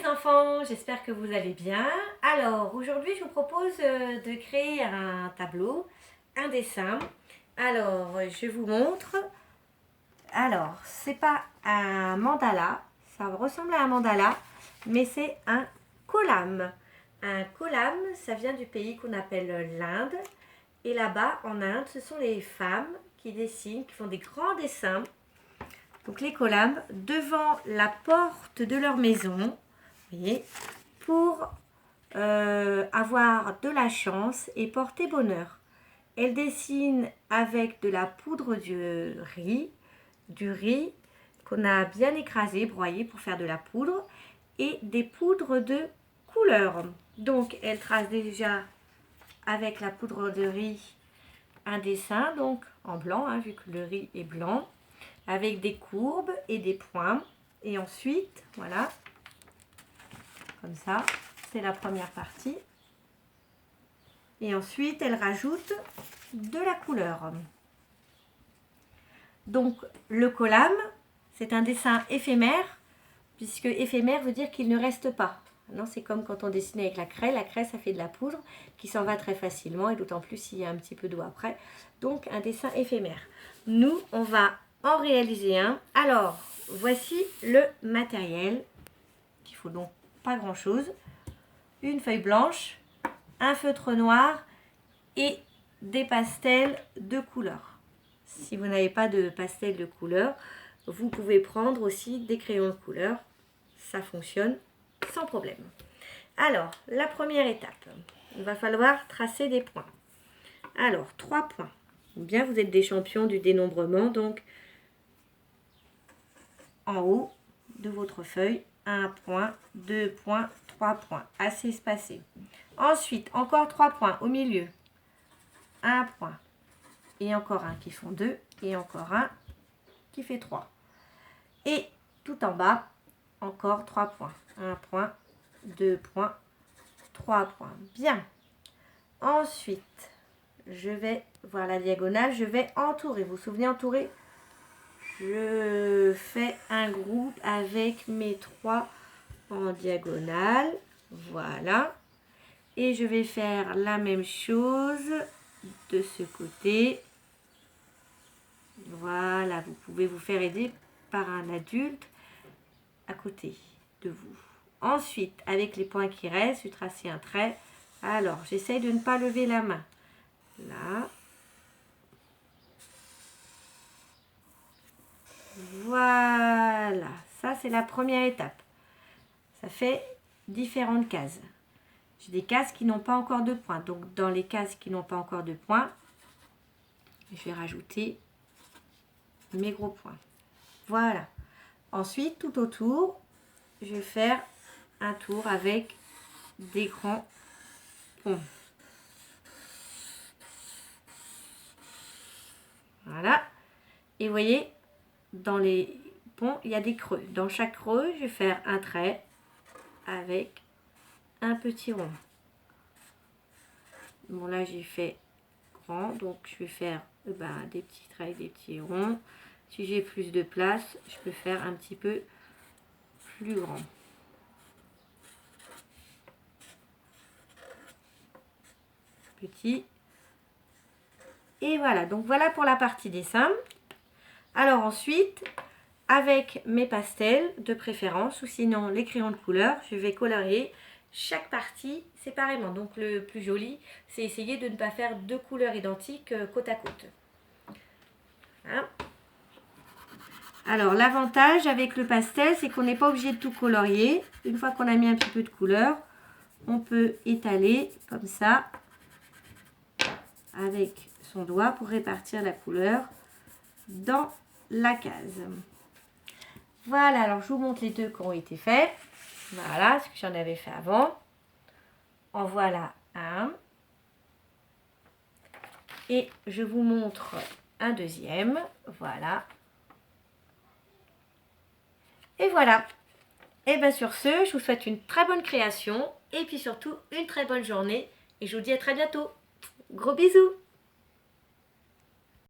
les enfants, j'espère que vous allez bien. Alors aujourd'hui je vous propose de créer un tableau, un dessin. Alors je vous montre. Alors c'est pas un mandala, ça ressemble à un mandala, mais c'est un kolam. Un kolam, ça vient du pays qu'on appelle l'Inde. Et là-bas en Inde, ce sont les femmes qui dessinent, qui font des grands dessins. Donc les kolams devant la porte de leur maison, vous voyez, pour avoir de la chance et porter bonheur. Elles dessinent avec de la poudre de du riz qu'on a bien écrasé, broyé pour faire de la poudre, et des poudres de couleur. Donc elles tracent déjà avec la poudre de riz un dessin, donc en blanc, vu que le riz est blanc, avec des courbes et des points. Et ensuite, voilà, comme ça, c'est la première partie. Et ensuite, elle rajoute de la couleur. Donc, le kolam, c'est un dessin éphémère, puisque éphémère veut dire qu'il ne reste pas. Non, c'est comme quand on dessine avec la craie. La craie, ça fait de la poudre qui s'en va très facilement, et d'autant plus s'il y a un petit peu d'eau après. Donc, un dessin éphémère. Nous, on va en réaliser un. Alors, voici le matériel. Il faut donc pas grand chose. Une feuille blanche, un feutre noir et des pastels de couleur. Si vous n'avez pas de pastel de couleur, vous pouvez prendre aussi des crayons de couleur. Ça fonctionne sans problème. Alors, la première étape, il va falloir tracer des points. Alors, 3 points. Bien, vous êtes des champions du dénombrement, donc en haut de votre feuille, 1 point, 2 points, 3 points, assez espacés. Ensuite, encore 3 points au milieu, 1 point, et encore un qui font 2, et encore un qui fait 3. Et tout en bas, encore 3 points, 1 point, 2 points, 3 points. Bien. Ensuite, je vais voir la diagonale, je vais entourer. Vous vous souvenez, entourer? Je fais un groupe avec mes 3 en diagonale. Voilà. Et je vais faire la même chose de ce côté. Voilà, vous pouvez vous faire aider par un adulte à côté de vous. Ensuite, avec les points qui restent, je trace un trait. Alors, j'essaye de ne pas lever la main. Là. Voilà, ça c'est la première étape. Ça fait différentes cases. J'ai des cases qui n'ont pas encore de points. Donc, dans les cases qui n'ont pas encore de points, je vais rajouter mes gros points. Voilà. Ensuite, tout autour, je vais faire un tour avec des grands ponts. Voilà. Et vous voyez, dans les ponts, il y a des creux. Dans chaque creux, je vais faire un trait avec un petit rond. Bon, là, j'ai fait grand, donc je vais faire des petits traits, des petits ronds. Si j'ai plus de place, je peux faire un petit peu plus grand. Petit. Et voilà, donc voilà pour la partie dessin. Alors ensuite, avec mes pastels de préférence, ou sinon les crayons de couleur, je vais colorier chaque partie séparément. Donc le plus joli, c'est essayer de ne pas faire 2 couleurs identiques côte à côte. Hein? Alors l'avantage avec le pastel, c'est qu'on n'est pas obligé de tout colorier. Une fois qu'on a mis un petit peu de couleur, on peut étaler comme ça avec son doigt pour répartir la couleur dans la case. Voilà, alors je vous montre les 2 qui ont été faits. Voilà, ce que j'en avais fait avant. En voilà un. Et je vous montre un deuxième. Voilà. Et voilà. Et bien sur ce, je vous souhaite une très bonne création. Et puis surtout, une très bonne journée. Et je vous dis à très bientôt. Gros bisous!